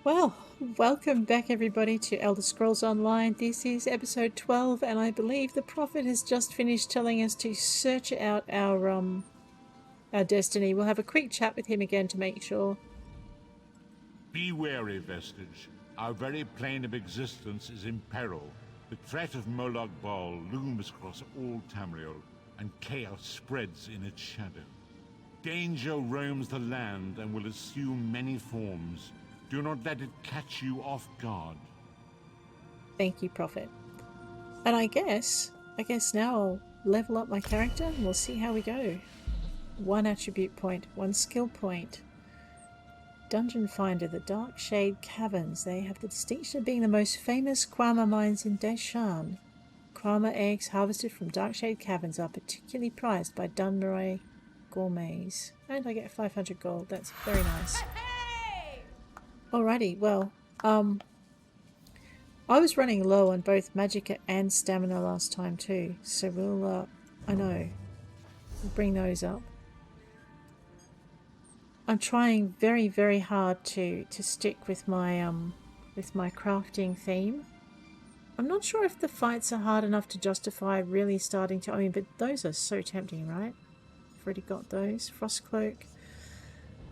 Well, welcome back everybody to Elder Scrolls Online. This is episode 12 and I believe the prophet has just finished telling us to search out our destiny. We'll have a quick chat with him again to make sure. Be wary, Vestige. Our very plane of existence is in peril. The threat of Molag Bal looms across all Tamriel, and chaos spreads in its shadow. Danger roams the land and will assume many forms. Do not let it catch you off guard. Thank you, Prophet. And I guess now I'll level up my character and we'll see how we go. 1 attribute point, 1 skill point. Dungeon Finder, the Dark Shade Caverns. They have the distinction of being the most famous Kwama mines in Deshan. Kwama eggs harvested from Dark Shade Caverns are particularly prized by Dunmarai gourmets. And I get 500 gold. That's very nice. Alrighty, well, I was running low on both magicka and stamina last time too, so we'll bring those up. I'm trying very, very hard to stick with my crafting theme. I'm not sure if the fights are hard enough to justify really starting to, but those are so tempting, right? I've already got those. Frost Cloak,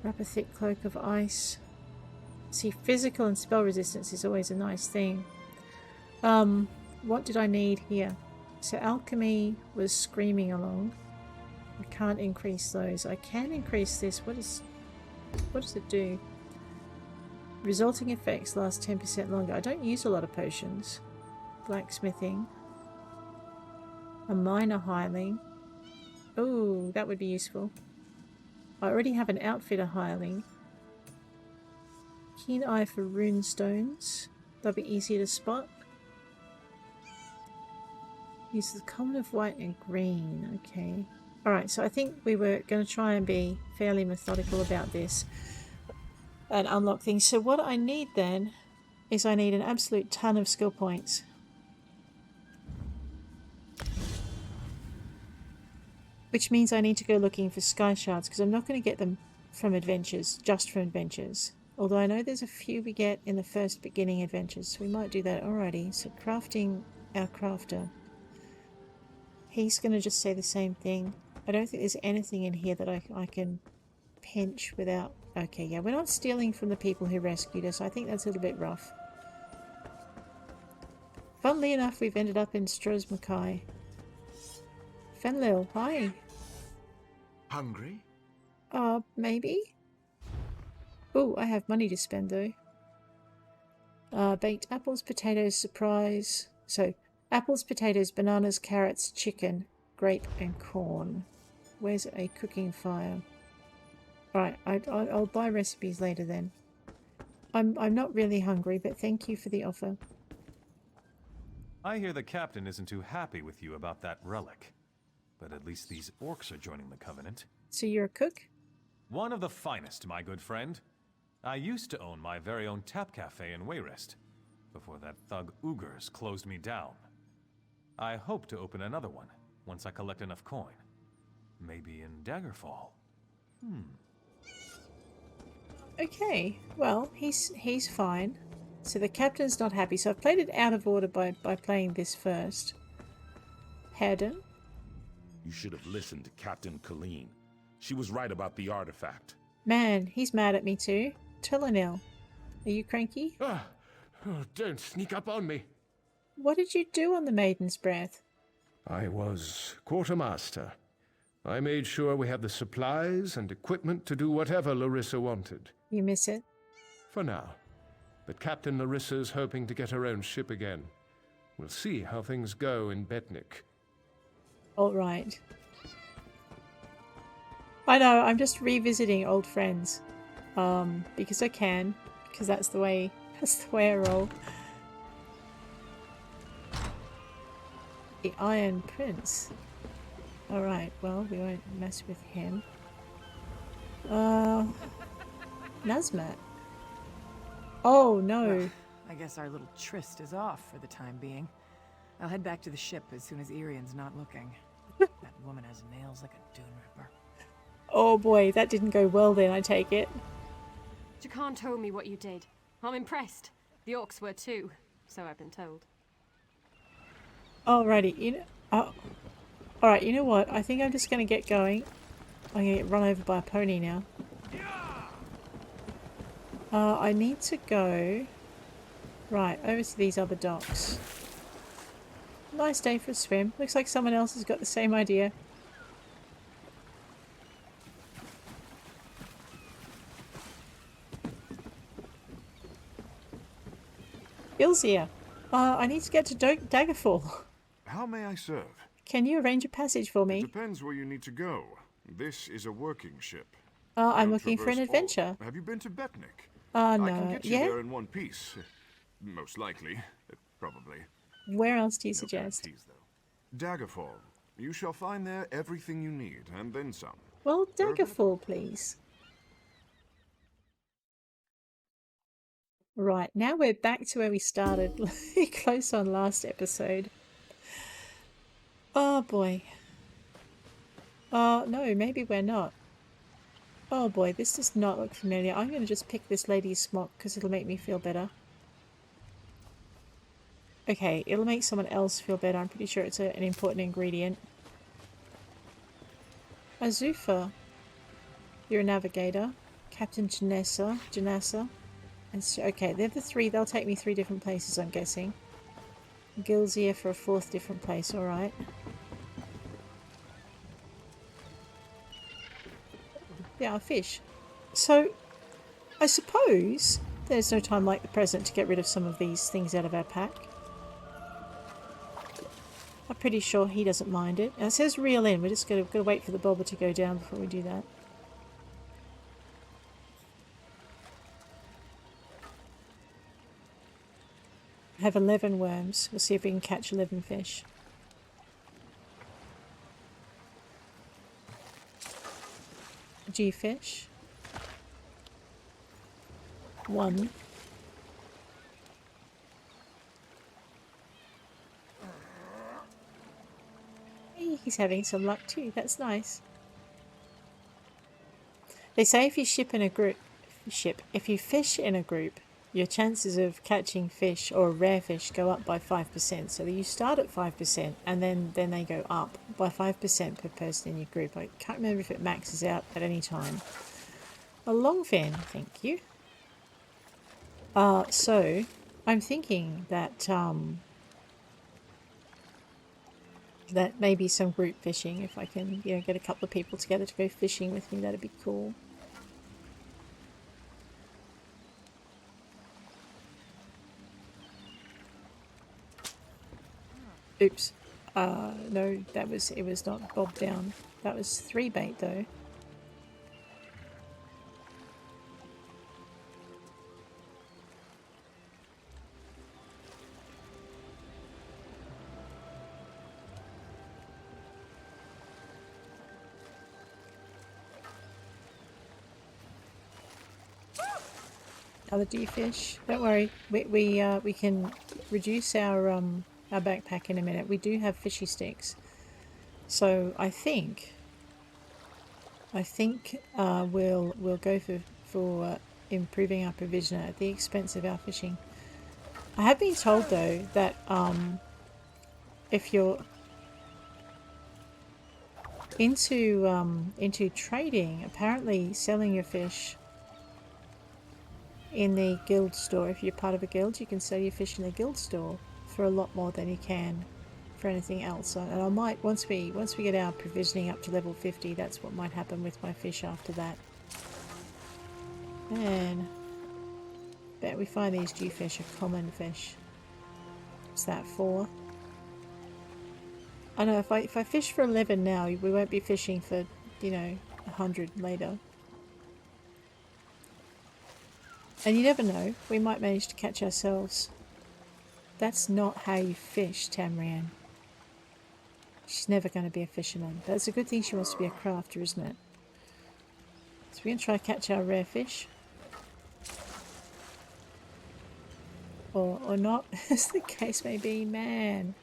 wrap a thick cloak of ice. See, physical and spell resistance is always a nice thing. What did I need here? So alchemy was screaming along. I can't increase those. I can increase this. What does it do? Resulting effects last 10% longer. I don't use a lot of potions. Blacksmithing. A minor hireling. Oh, that would be useful. I already have an outfitter hireling. Keen eye for rune stones. They'll be easier to spot. Use the common of white and green. Okay. Alright, so I think we were going to try and be fairly methodical about this and unlock things. So what I need then is I need an absolute ton of skill points. Which means I need to go looking for sky shards because I'm not going to get them from adventures, just from adventures. Although I know there's a few we get in the first beginning adventures, so we might do that. Alrighty, so crafting our crafter. He's going to just say the same thing. I don't think there's anything in here that I can pinch without... Okay, yeah, we're not stealing from the people who rescued us. I think that's a little bit rough. Funnily enough, we've ended up in Strozmakai. Fenlil, hi. Hungry? Maybe? Oh, I have money to spend though. Baked apples, potatoes, surprise. So, apples, potatoes, bananas, carrots, chicken, grape, and corn. Where's a cooking fire? Alright, I'll buy recipes later then. I'm not really hungry, but thank you for the offer. I hear the captain isn't too happy with you about that relic. But at least these orcs are joining the Covenant. So you're a cook? One of the finest, my good friend. I used to own my very own tap cafe in Wayrest, before that thug Ugers closed me down. I hope to open another one, once I collect enough coin. Maybe in Daggerfall. Okay, well, he's fine. So the captain's not happy, so I've played it out of order by playing this first. Haddon? You should have listened to Captain Colleen. She was right about the artifact. Man, he's mad at me too. Telenil, are you cranky? Oh, don't sneak up on me. What did you do on the Maiden's Breath? I was quartermaster. I made sure we had the supplies and equipment to do whatever Larissa wanted. You miss it? For now. But Captain Larissa's hoping to get her own ship again. We'll see how things go in Betnikh. Alright. I know, I'm just revisiting old friends. Because I can. Because that's the way I roll. The Iron Prince. Alright, well, we won't mess with him. Nazmat. Oh, no. Well, I guess our little tryst is off for the time being. I'll head back to the ship as soon as Irian's not looking. That woman has nails like a dune ripper. Oh boy, that didn't go well then, I take it. You can't told me what you did. I'm impressed. The orcs were too, so I've been told. Alrighty, alright, you know what? I think I'm just gonna get going. I'm gonna get run over by a pony now. I need to go... Right, over to these other docks. Nice day for a swim. Looks like someone else has got the same idea. Bill's here. I need to get to Daggerfall. How may I serve? Can you arrange a passage for me? It depends where you need to go. This is a working ship. I'm Don't looking for an traverse adventure. all. Have you been to Betnikh? No. I can get you Yeah? there in one piece. Most likely. Probably. Where else do you No suggest? guarantees, though. Daggerfall. You shall find there everything you need, and then some. Well, Daggerfall, please. Right, now we're back to where we started, close on last episode. Oh boy. Oh, no, maybe we're not. Oh boy, this does not look familiar. I'm going to just pick this lady's smock because it'll make me feel better. Okay, it'll make someone else feel better. I'm pretty sure it's an important ingredient. Azufa. You're a navigator. Captain Janessa. And so, okay, they're the three. They'll take me 3 different places, I'm guessing. Gilzia for a 4th different place, alright. Yeah, I'll fish. So, I suppose there's no time like the present to get rid of some of these things out of our pack. I'm pretty sure he doesn't mind it. And it says reel in. We're just going to wait for the bobber to go down before we do that. I have 11 worms. We'll see if we can catch 11 fish. G-fish. 1. Hey, he's having some luck too. That's nice. They say if you if you fish in a group, your chances of catching fish or rare fish go up by 5%. So you start at 5% and then they go up by 5% per person in your group. I can't remember if it maxes out at any time. A longfin, thank you. So I'm thinking that that maybe some group fishing, if I can, get a couple of people together to go fishing with me, that'd be cool. Oops. No, it was not bobbed down. That was 3 bait though. Other D-fish. Don't worry. We can reduce our backpack in a minute. We do have fishy sticks, so I think we'll go for improving our provision at the expense of our fishing. I have been told though that if you're into trading, apparently selling your fish in the guild store, if you're part of a guild, you can sell your fish in the guild store for a lot more than you can for anything else. And I might, once we get our provisioning up to level 50, that's what might happen with my fish after that. And bet we find these G-fish are common fish. What's that for? I know if I fish for 11 now, we won't be fishing for 100 later. And you never know, we might manage to catch ourselves. That's not how you fish, Tamrain. She's never going to be a fisherman. But it's a good thing she wants to be a crafter, isn't it? So we're going to try to catch our rare fish. Or not, as the case may be, man.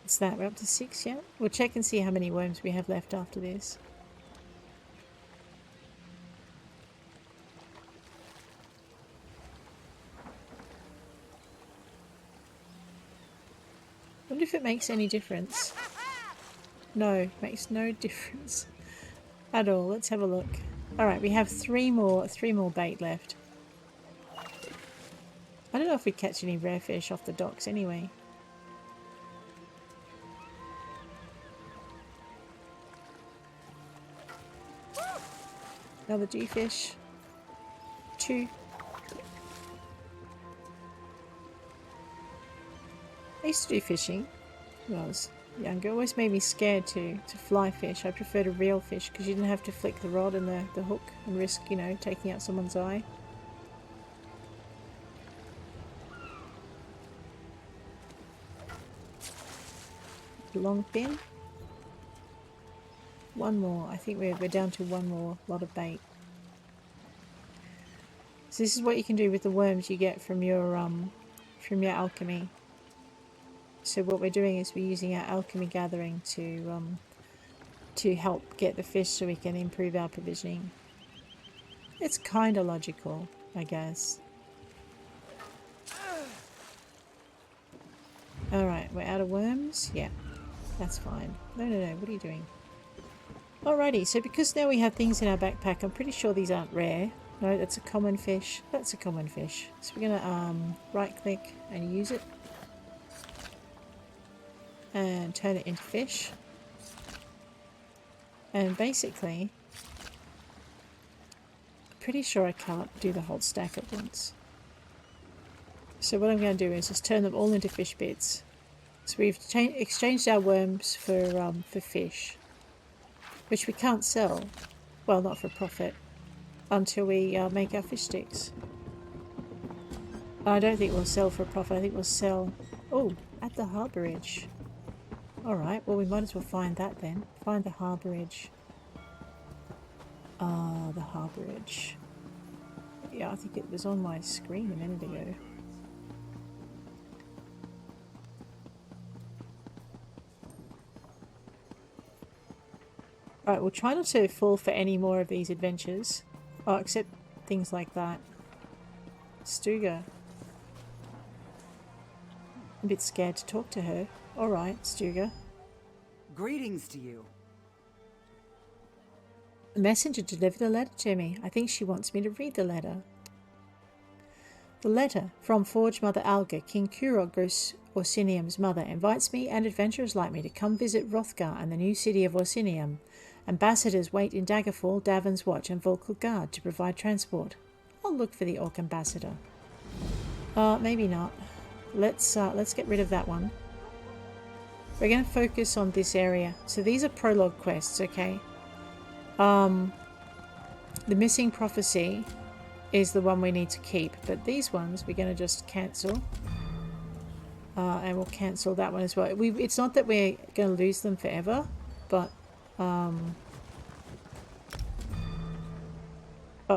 What's that? We're up to 6 yet? We'll check and see how many worms we have left after this. if it makes any difference. No, makes no difference at all. Let's have a look. Alright, we have three more bait left. I don't know if we catch any rare fish off the docks anyway. Another G-fish. 2. I used to do fishing when I was younger. It always made me scared to fly fish. I prefer to reel fish because you didn't have to flick the rod and the hook and risk, you know, taking out someone's eye. Long fin. One more. I think we're down to one more lot of bait. So this is what you can do with the worms you get from your alchemy. So what we're doing is we're using our alchemy gathering to help get the fish so we can improve our provisioning. It's kind of logical, I guess. Alright, we're out of worms? Yeah, that's fine. No, what are you doing? Alrighty, so because now we have things in our backpack, I'm pretty sure these aren't rare. No, that's a common fish. That's a common fish. So we're going to right click and use it. And turn it into fish. And basically, I'm pretty sure I can't do the whole stack at once. So what I'm going to do is just turn them all into fish bits. So we've exchanged our worms for fish, which we can't sell. Well, not for profit, until we make our fish sticks. I don't think we'll sell for profit. I think we'll sell... Oh, at the harbourage. Alright, well we might as well find that then. Find the harbourage. The harbourage. Yeah, I think it was on my screen a minute ago. Alright, we'll try not to fall for any more of these adventures. Oh, except things like that. Stuga. I'm a bit scared to talk to her. Alright, Stuga. Greetings to you. The messenger delivered a letter to me. I think she wants me to read the letter. The letter from Forge Mother Alga, King Kurog Orsinium's mother, invites me and adventurers like me to come visit Hrothgar and the new city of Orsinium. Ambassadors wait in Daggerfall, Davon's Watch and Volkal Guard to provide transport. I'll look for the Orc Ambassador. Maybe not. Let's get rid of that one. We're going to focus on this area. So these are prologue quests, okay? The Missing Prophecy is the one we need to keep, but these ones we're going to just cancel. And we'll cancel that one as well. It's not that we're going to lose them forever, but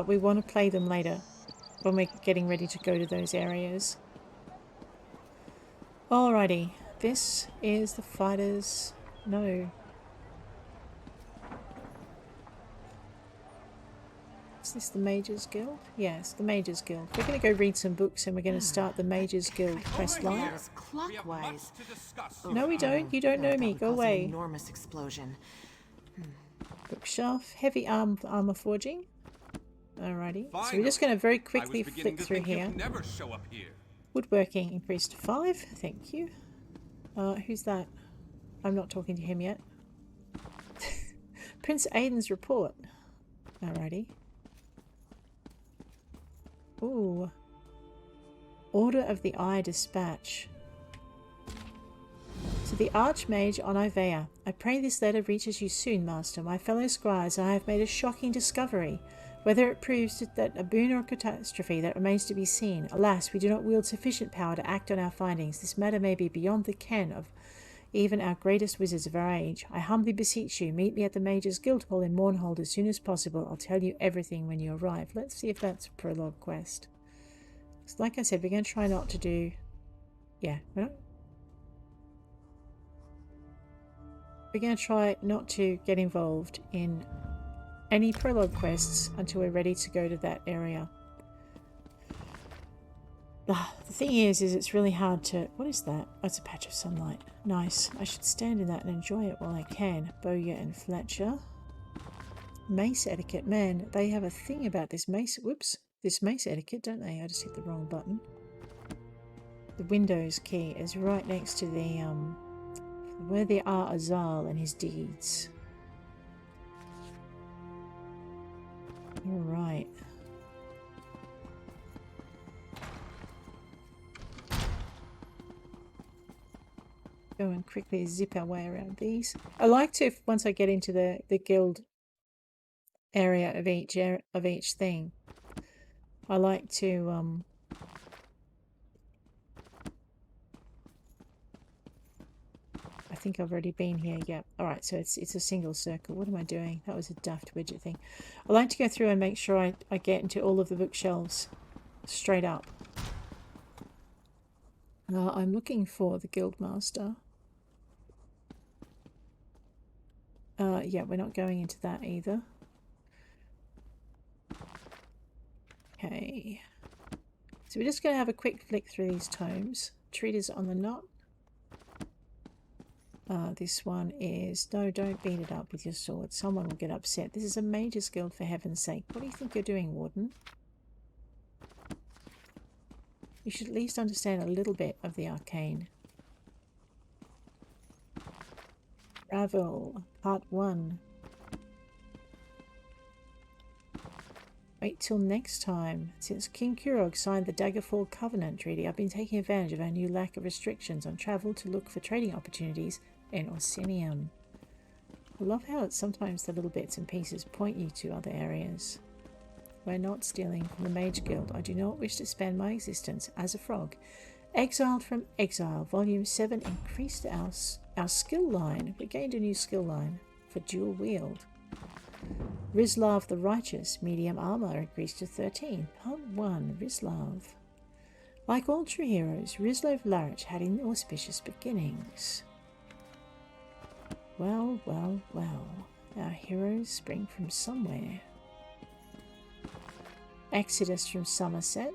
we want to play them later when we're getting ready to go to those areas. Alrighty, this is the fighters. No. Is this the Mages Guild? Yes, the Mages Guild. We're going to go read some books and we're going to start the Mages Guild quest line. Clockwise. No, we don't. You don't know me. Go away. Enormous explosion. Bookshelf. Heavy armor forging. Alrighty. So we're just going to very quickly flick through here. Woodworking increased to 5. Thank you. Who's that? I'm not talking to him yet. Prince Aiden's report. Alrighty. Ooh. Order of the Eye Dispatch. To the Archmage on Ivea, I pray this letter reaches you soon, Master. My fellow squires and I have made a shocking discovery. Whether it proves that a boon or a catastrophe, that remains to be seen. Alas, we do not wield sufficient power to act on our findings. This matter may be beyond the ken of even our greatest wizards of our age. I humbly beseech you, meet me at the Mages Guild Hall in Mournhold as soon as possible. I'll tell you everything when you arrive. Let's see if that's a prologue quest. So like I said, we're going to try not to do... Yeah, we're going to try not to get involved in any prologue quests until we're ready to go to that area. The thing is it's really hard to... What is that? Oh, it's a patch of sunlight. Nice. I should stand in that and enjoy it while I can. Bowyer and Fletcher. Mace etiquette. Man, they have a thing about this mace... Whoops. This mace etiquette, don't they? I just hit the wrong button. The Windows key is right next to the, where there are Azal and his deeds. Alright. Go and quickly zip our way around these. I like to, once I get into the guild area of each thing, I like to I think I've already been here. Yep. Alright, so it's a single circle. What am I doing? That was a daft widget thing. I like to go through and make sure I get into all of the bookshelves straight up. I'm looking for the Guildmaster. Yeah, we're not going into that either. Okay. So we're just going to have a quick flick through these tomes. Treatise on the Knot. This one is... No, don't beat it up with your sword. Someone will get upset. This is a mage's guild, for heaven's sake. What do you think you're doing, Warden? You should at least understand a little bit of the arcane. Ravel, Part 1. Wait till next time. Since King Kurog signed the Daggerfall Covenant Treaty, I've been taking advantage of our new lack of restrictions on travel to look for trading opportunities in Orsinium. I love how it's sometimes the little bits and pieces point you to other areas. We're not stealing from the Mage Guild. I do not wish to spend my existence as a frog. Exiled from Exile, Volume 7 increased our skill line. We gained a new skill line for dual wield. Rislav the Righteous, medium armor increased to 13. Part 1, Rislav. Like all true heroes, Rislav Larich had inauspicious beginnings. Well, well, well. Our heroes spring from somewhere. Exodus from Somerset.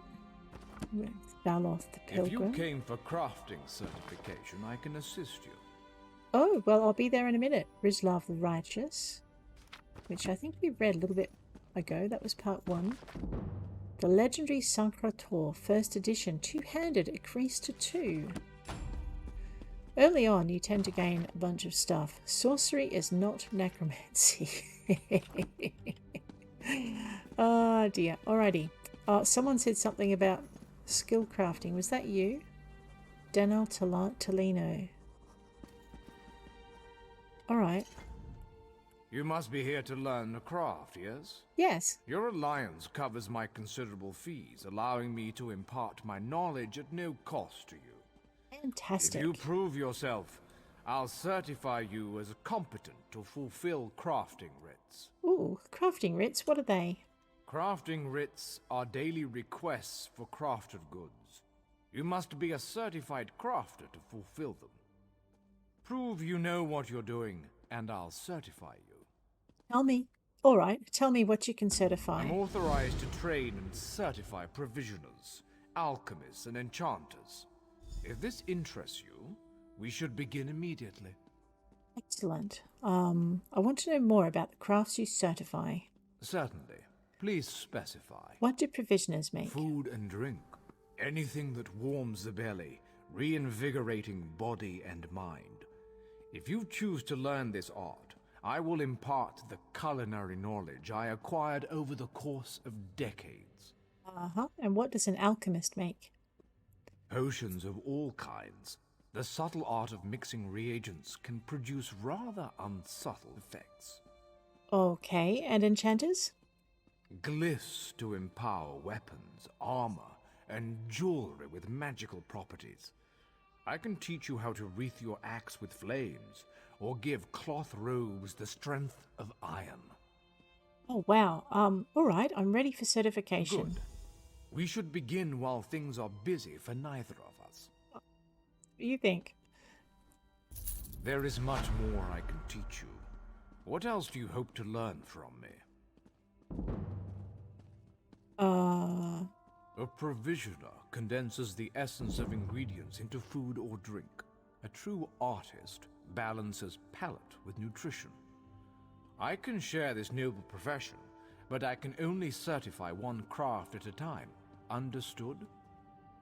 With Baloth the Pilgrim. If you came for crafting certification, I can assist you. Oh, well, I'll be there in a minute. Rislav the Righteous, which I think we read a little bit ago. That was part 1. The legendary Sancrator, first edition, two-handed, increased to 2. Early on, you tend to gain a bunch of stuff. Sorcery is not necromancy. Oh dear. Alrighty. Someone said something about skill crafting. Was that you? Daniel Tolino. Alright. You must be here to learn the craft, yes? Yes. Your alliance covers my considerable fees, allowing me to impart my knowledge at no cost to you. Fantastic. If you prove yourself, I'll certify you as competent to fulfill crafting writs. Ooh, crafting writs, what are they? Crafting writs are daily requests for crafted goods. You must be a certified crafter to fulfill them. Prove you know what you're doing, and I'll certify you. Tell me. Alright, tell me what you can certify. I'm authorized to train and certify provisioners, alchemists, and enchanters. If this interests you, we should begin immediately. Excellent. I want to know more about the crafts you certify. Certainly. Please specify. What do provisioners make? Food and drink. Anything that warms the belly, reinvigorating body and mind. If you choose to learn this art, I will impart the culinary knowledge I acquired over the course of decades. Uh-huh. And what does an alchemist make? Potions of all kinds. The subtle art of mixing reagents can produce rather unsubtle effects. Okay, and enchanters? Glyphs to empower weapons, armor, and jewelry with magical properties. I can teach you how to wreath your axe with flames, or give cloth robes the strength of iron. Oh, wow. Alright, I'm ready for certification. Good. We should begin while things are busy for neither of us. What do you think? There is much more I can teach you. What else do you hope to learn from me? A provisioner condenses the essence of ingredients into food or drink. A true artist balances palate with nutrition. I can share this noble profession, but I can only certify one craft at a time. Understood?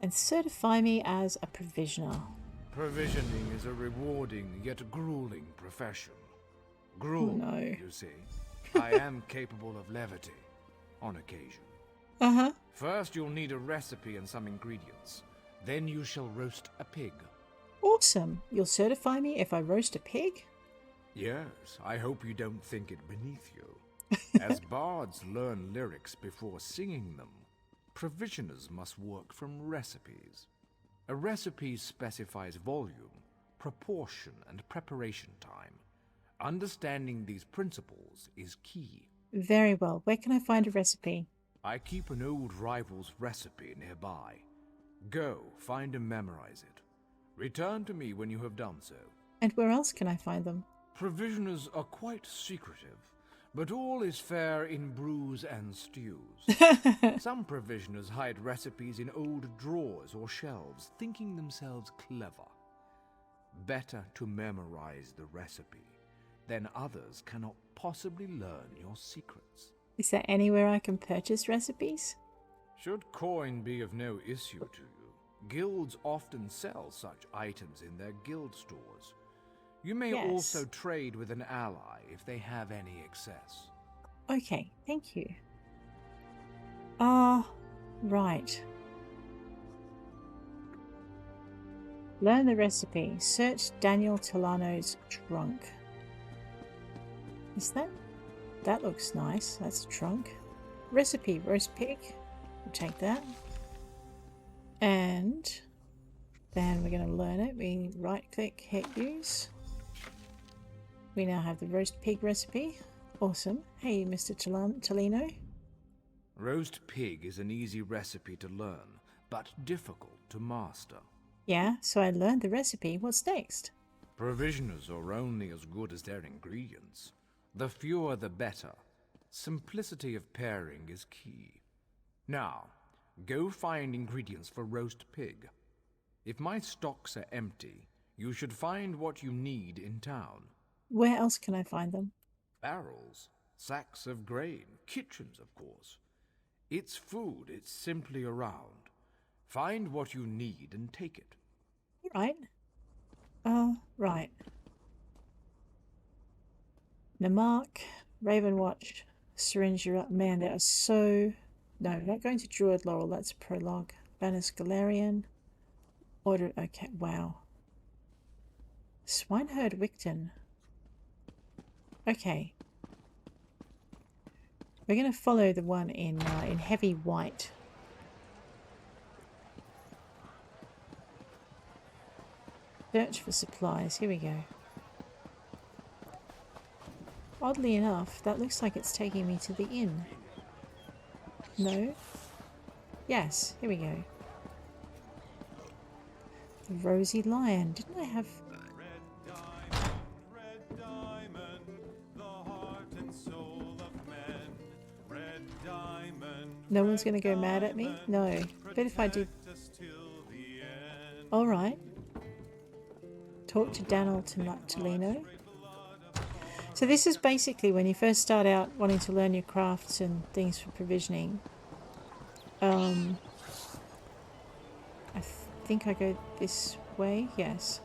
And certify me as a provisioner. Provisioning is a rewarding yet grueling profession. Gruel, No. you see. I am capable of levity, on occasion. Uh-huh. First, you'll need a recipe and some ingredients. Then you shall roast a pig. Awesome. You'll certify me if I roast a pig? Yes, I hope you don't think it beneath you. As bards learn lyrics before singing them, provisioners must work from recipes. A recipe specifies volume, proportion, and preparation time. Understanding these principles is key. Very well. Where can I find a recipe? I keep an old rival's recipe nearby. Go, find and memorize it. Return to me when you have done so. And where else can I find them? Provisioners are quite secretive, but all is fair in brews and stews. Some provisioners hide recipes in old drawers or shelves, thinking themselves clever. Better to memorize the recipe, then others cannot possibly learn your secrets. Is there anywhere I can purchase recipes? Should coin be of no issue to you, guilds often sell such items in their guild stores. You may also trade with an ally if they have any excess. Okay, thank you. Right. Learn the recipe. Search Daniel Tolano's trunk. Is that... That looks nice. That's a trunk. Recipe, roast pig. We'll take that. And then we're going to learn it. We right click, hit use. We now have the roast pig recipe. Awesome. Hey, Mr. Tolino. Roast pig is an easy recipe to learn, but difficult to master. Yeah, so I learned the recipe. What's next? Provisioners are only as good as their ingredients. The fewer the better. Simplicity of pairing is key. Now, go find ingredients for roast pig. If my stocks are empty, you should find what you need in town. Where else can I find them? Barrels, sacks of grain, kitchens, of course. It's food, it's simply around. Find what you need and take it. Right. Right. Namark, Ravenwatch, Syringe Up. Man, they are so... No, not going to Druid Laurel, that's a prologue. Banus Galarian. Order... Okay, wow. Swineherd Wicton. Okay. We're going to follow the one in heavy white. Search for supplies. Here we go. Oddly enough, that looks like it's taking me to the inn. No? Yes, here we go. The Rosy Lion. Didn't I have... Red diamond, the heart and soul of men. Red diamond. No one's going to go mad at me? No. But if I do... Alright. Talk to Daniel Tolino. So this is basically when you first start out wanting to learn your crafts and things for provisioning. I think I go this way. Yes.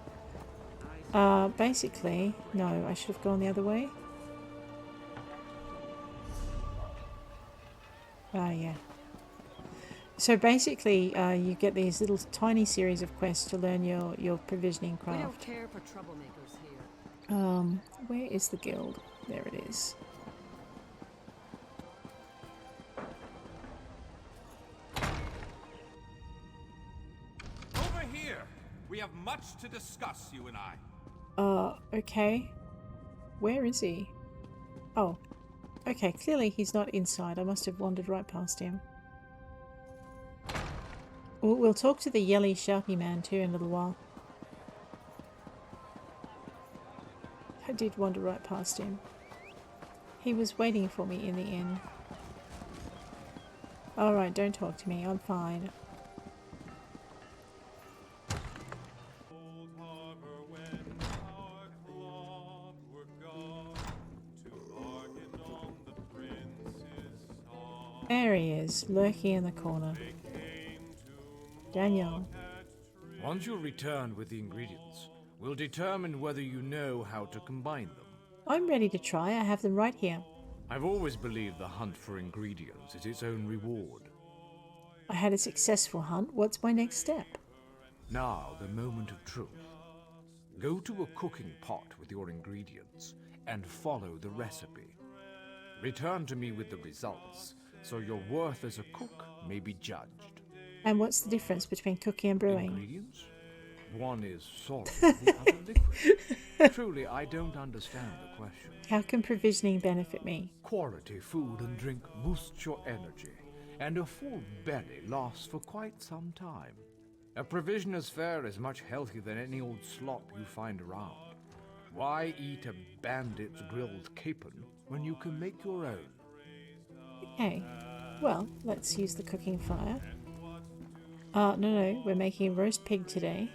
Basically, no, I should have gone the other way. Yeah. So basically, you get these little tiny series of quests to learn your provisioning craft. We don't care for troublemakers here. Where is the guild? There it is. Over here! We have much to discuss, you and I. Okay. Where is he? Oh. Okay, clearly he's not inside. I must have wandered right past him. We'll talk to the yelly, sharpy man too in a little while. I did wander right past him. He was waiting for me in the inn. Alright, don't talk to me. I'm fine. There he is, lurking in the corner. Daniel. Once you're returned with the ingredients, we'll determine whether you know how to combine them. I'm ready to try. I have them right here. I've always believed the hunt for ingredients is its own reward. I had a successful hunt. What's my next step? Now, the moment of truth. Go to a cooking pot with your ingredients and follow the recipe. Return to me with the results, so your worth as a cook may be judged. And what's the difference between cooking and brewing? Ingredients? One is solid, the other liquid. Truly, I don't understand the question. How can provisioning benefit me? Quality food and drink boosts your energy, and a full belly lasts for quite some time. A provisioner's fare is much healthier than any old slop you find around. Why eat a bandit's grilled capon when you can make your own? Okay, well, let's use the cooking fire. No, we're making roast pig today.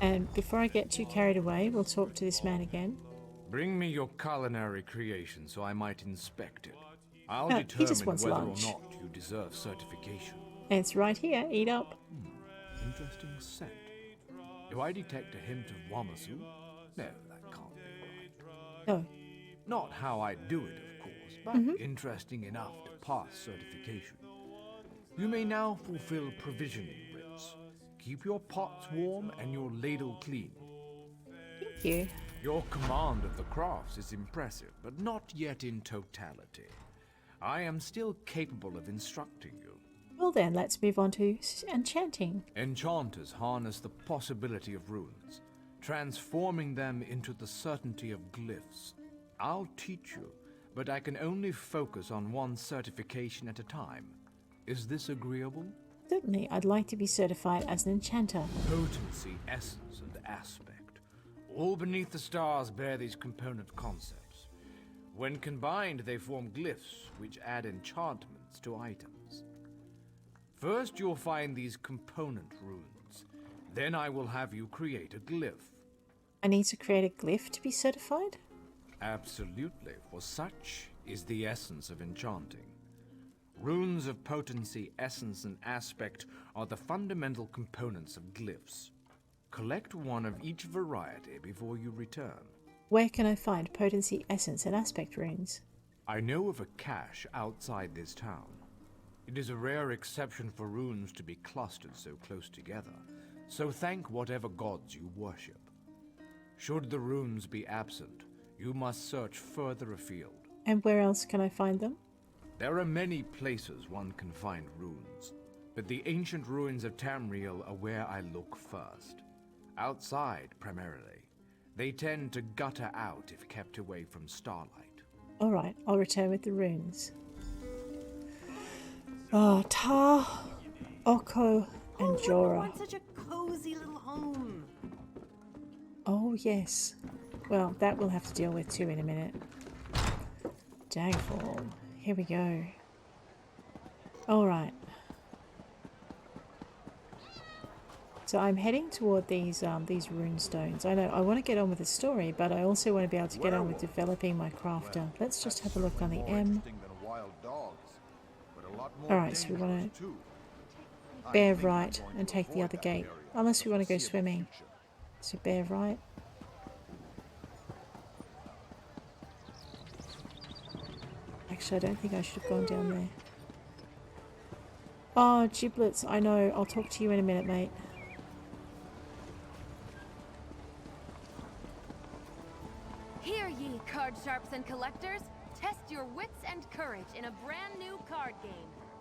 And before I get too carried away, we'll talk to this man again. Bring me your culinary creation so I might inspect it. I'll He determine just wants whether lunch. or not you deserve certification. And it's right here, eat up. Interesting scent. Do I detect a hint of Wamasu? No, that can't be right. No. Not how I do it, of course, but interesting enough to pass certification. You may now fulfill provisioning writs. Keep your pots warm and your ladle clean. Thank you. Your command of the crafts is impressive, but not yet in totality. I am still capable of instructing you. Well then, let's move on to enchanting. Enchanters harness the possibility of runes, transforming them into the certainty of glyphs. I'll teach you, but I can only focus on one certification at a time. Is this agreeable? Certainly, I'd like to be certified as an enchanter. Potency, essence, and aspect. All beneath the stars bear these component concepts. When combined, they form glyphs, which add enchantments to items. First, you'll find these component runes. Then I will have you create a glyph. I need to create a glyph to be certified? Absolutely, for such is the essence of enchanting. Runes of potency, essence, and aspect are the fundamental components of glyphs. Collect one of each variety before you return. Where can I find potency, essence, and aspect runes? I know of a cache outside this town. It is a rare exception for runes to be clustered so close together, so thank whatever gods you worship. Should the runes be absent, you must search further afield. And where else can I find them? There are many places one can find runes, but the ancient ruins of Tamrain are where I look first. Outside, primarily. They tend to gutter out if kept away from starlight. Alright, I'll return with the runes. Ta, Oko, and Jorah. Want such a cozy little home. Oh, yes. Well, that we'll have to deal with too in a minute. Daggerfall. Here we go. Alright. So I'm heading toward these rune stones. I know I want to get on with the story, but I also want to be able to get on with developing my crafter. Let's just have a look on the M. Alright, so we want to bear right and take the other gate. Unless we want to go swimming. So bear right. Actually, I don't think I should have gone down there. Oh, giblets, I know. I'll talk to you in a minute, mate. Hear ye, card sharps and collectors. Test your wits and courage in a brand new card game.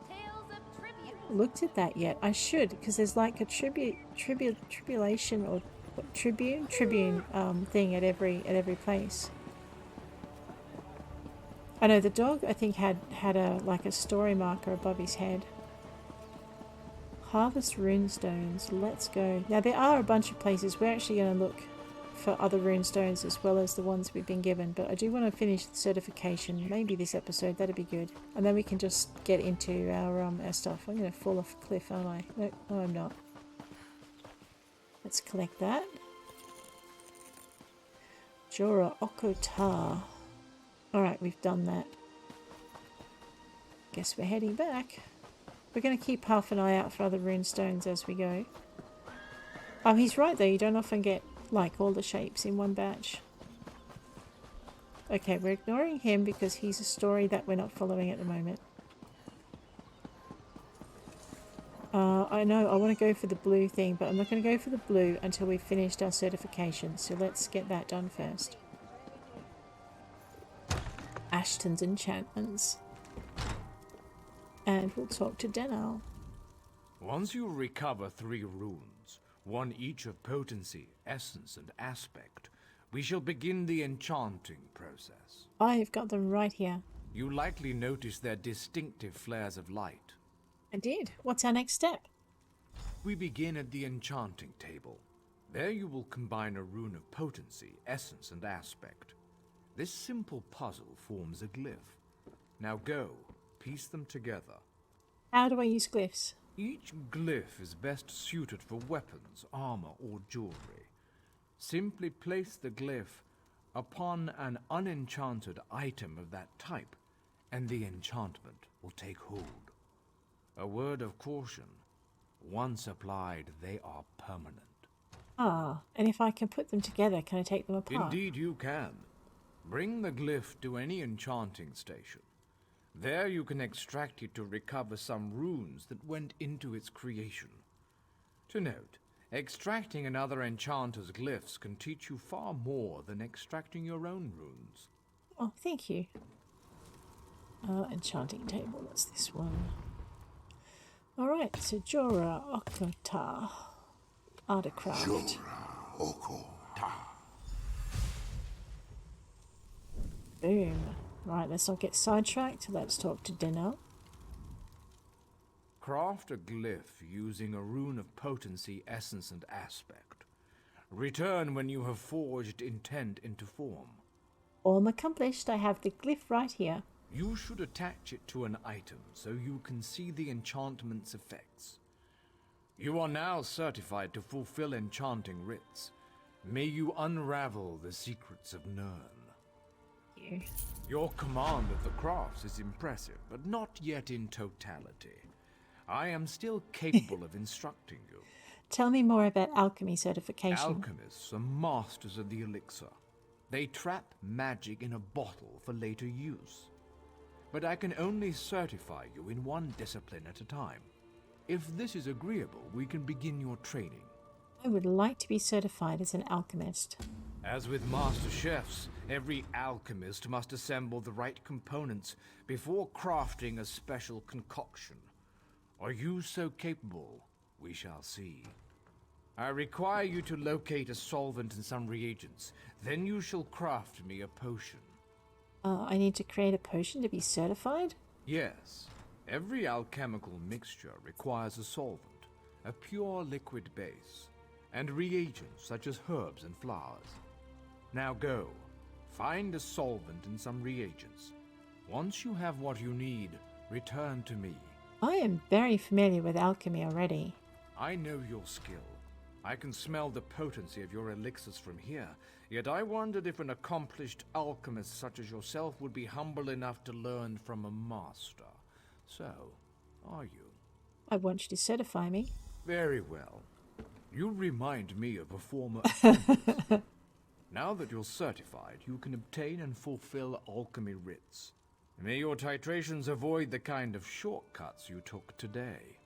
Tales of Tribute. Looked at that yet? I should, because there's like a tribulation or what, tribune thing at every place. I know the dog I think had a like a story marker above his head. Harvest runestones. Let's go. Now there are a bunch of places. We're actually going to look for other runestones as well as the ones we've been given, but I do want to finish the certification. Maybe this episode, that'd be good. And then we can just get into our stuff. I'm going to fall off a cliff, aren't I? No, I'm not. Let's collect that. Jorah Okotar. Alright, we've done that. Guess we're heading back. We're going to keep half an eye out for other runestones as we go. Oh, he's right though, you don't often get like all the shapes in one batch. Okay, we're ignoring him because he's a story that we're not following at the moment. I know I want to go for the blue thing, but I'm not going to go for the blue until we've finished our certification, so let's get that done first. Ashton's enchantments. And we'll talk to Denal. Once you recover 3 runes, one each of potency, essence, and aspect, we shall begin the enchanting process. I've got them right here. You likely noticed their distinctive flares of light. I did. What's our next step? We begin at the enchanting table. There you will combine a rune of potency, essence, and aspect. This simple puzzle forms a glyph. Now go, piece them together. How do I use glyphs? Each glyph is best suited for weapons, armor, or jewelry. Simply place the glyph upon an unenchanted item of that type, and the enchantment will take hold. A word of caution. Once applied, they are permanent. Ah, and if I can put them together, can I take them apart? Indeed you can. Bring the glyph to any enchanting station. There you can extract it to recover some runes that went into its creation. To note, extracting another enchanter's glyphs can teach you far more than extracting your own runes. Oh, thank you. Enchanting table, that's this one. Alright, so Jorah Okotar. Artcraft. Jorah Okotar. Boom. Right, let's not get sidetracked. Let's talk to Denal. Craft a glyph using a rune of potency, essence, and aspect. Return when you have forged intent into form. All accomplished. I have the glyph right here. You should attach it to an item so you can see the enchantment's effects. You are now certified to fulfill enchanting rites. May you unravel the secrets of Nirn. You. Your command of the crafts is impressive, but not yet in totality. I am still capable of instructing you. Tell me more about alchemy certification. Alchemists are masters of the elixir. They trap magic in a bottle for later use. But I can only certify you in one discipline at a time. If this is agreeable, we can begin your training. I would like to be certified as an alchemist. As with master chefs, every alchemist must assemble the right components before crafting a special concoction. Are you so capable? We shall see. I require you to locate a solvent and some reagents. Then you shall craft me a potion. I need to create a potion to be certified? Yes. Every alchemical mixture requires a solvent, a pure liquid base, and reagents such as herbs and flowers. Now go. Find a solvent and some reagents. Once you have what you need, return to me. I am very familiar with alchemy already. I know your skill. I can smell the potency of your elixirs from here, yet I wondered if an accomplished alchemist such as yourself would be humble enough to learn from a master. So, are you? I want you to certify me. Very well. You remind me of a former apprentice. Now that you're certified, you can obtain and fulfill alchemy writs. May your titrations avoid the kind of shortcuts you took today.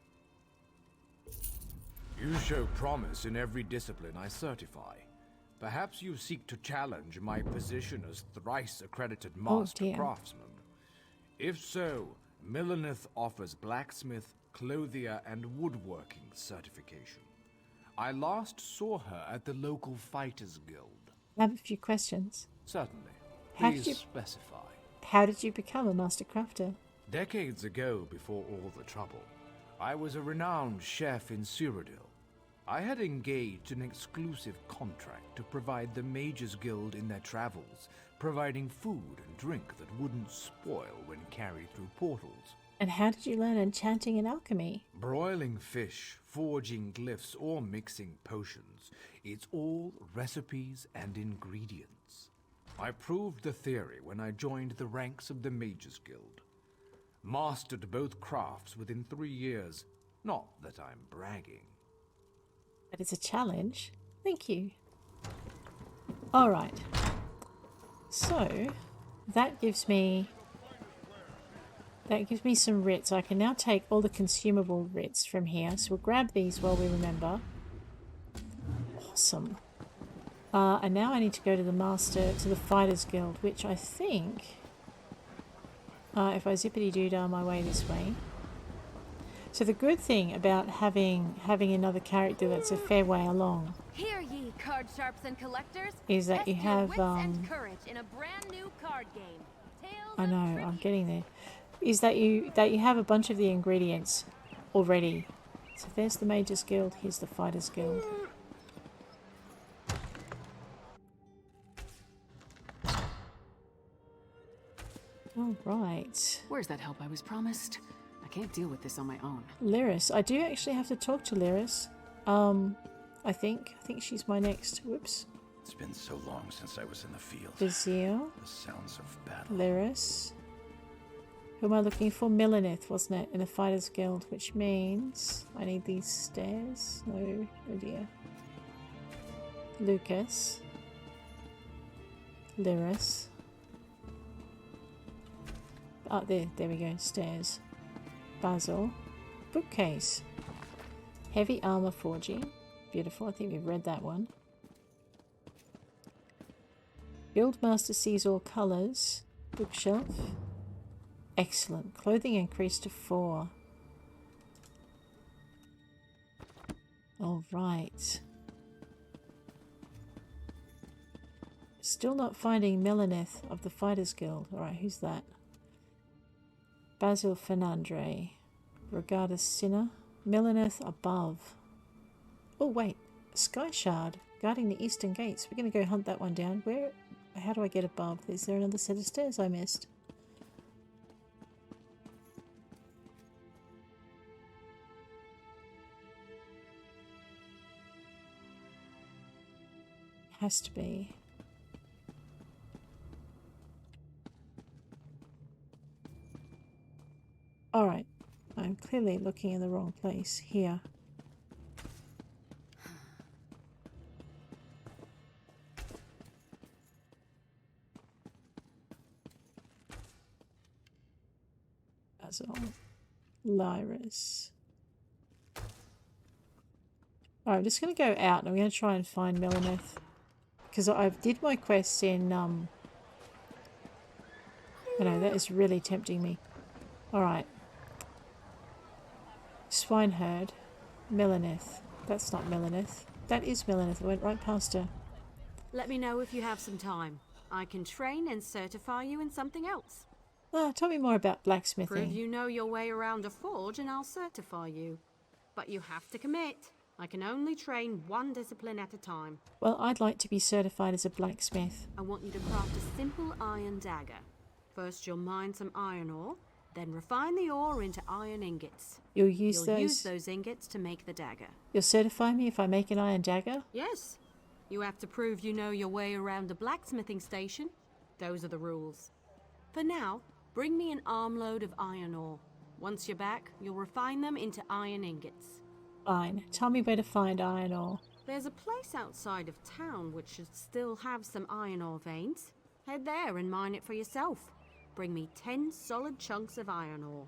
You show promise in every discipline I certify. Perhaps you seek to challenge my position as thrice-accredited master craftsman. If so, Millenith offers blacksmith, clothier, and woodworking certification. I last saw her at the local Fighters Guild. I have a few questions. Certainly. How Please did you specify. How did you become a master crafter? Decades ago, before all the trouble, I was a renowned chef in Cyrodiil. I had engaged an exclusive contract to provide the Mages Guild in their travels, providing food and drink that wouldn't spoil when carried through portals. And how did you learn enchanting and alchemy? Broiling fish, forging glyphs, or mixing potions. It's all recipes and ingredients. I proved the theory when I joined the ranks of the Mages Guild. Mastered both crafts within 3 years. Not that I'm bragging. But it's a challenge. Thank you. Alright. So, that gives me some writs. I can now take all the consumable writs from here. So we'll grab these while we remember. Awesome. And now I need to go to the Fighters Guild, which I think, if I zippity-doo-dah my way this way. So the good thing about having another character that's a fair way along, Hear ye, card sharps and collectors, is that you have wits and courage in a brand new card game. Tales I know, I'm getting there. Is that you have a bunch of the ingredients already. So there's the Mages Guild, here's the Fighters Guild. All right. Where's that help I was promised? I can't deal with this on my own. Lyris. I do actually have to talk to Lyris. I think she's my next. Whoops. It's been so long since I was in the field. Vizier. The sounds of battle. Lyris. Who am I looking for? Milanith, wasn't it? In the Fighters Guild, which means I need these stairs. No, oh dear. Lucas. Lyris. Oh, there we go. Stairs. Basil. Bookcase. Heavy armor forging. Beautiful. I think we've read that one. Guildmaster sees all colours. Bookshelf. Excellent. Clothing increased to 4. Alright. Still not finding Milanith of the Fighters Guild. Alright, who's that? Basil Fernandre. Regardus Sinner. Milanith above. Oh wait, Sky Shard guarding the eastern gates. We're going to go hunt that one down. How do I get above? Is there another set of stairs I missed? Has to be. Alright, I'm clearly looking in the wrong place here. Basil. Lyris. Alright, I'm just going to go out and I'm going to try and find Milanith. Because I did my quests in, I know, that is really tempting me. Alright. Swineherd. Milanith. That's not Milanith. That is Milanith. I went right past her. Let me know if you have some time. I can train and certify you in something else. Tell me more about blacksmithing. Prove you know your way around a forge and I'll certify you. But you have to commit. I can only train one discipline at a time. Well, I'd like to be certified as a blacksmith. I want you to craft a simple iron dagger. First you'll mine some iron ore, then refine the ore into iron ingots. You'll use those ingots to make the dagger. You'll certify me if I make an iron dagger? Yes. You have to prove you know your way around a blacksmithing station. Those are the rules. For now, bring me an armload of iron ore. Once you're back, you'll refine them into iron ingots. Fine. Tell me where to find iron ore. There's a place outside of town which should still have some iron ore veins. Head there and mine it for yourself. Bring me 10 solid chunks of iron ore.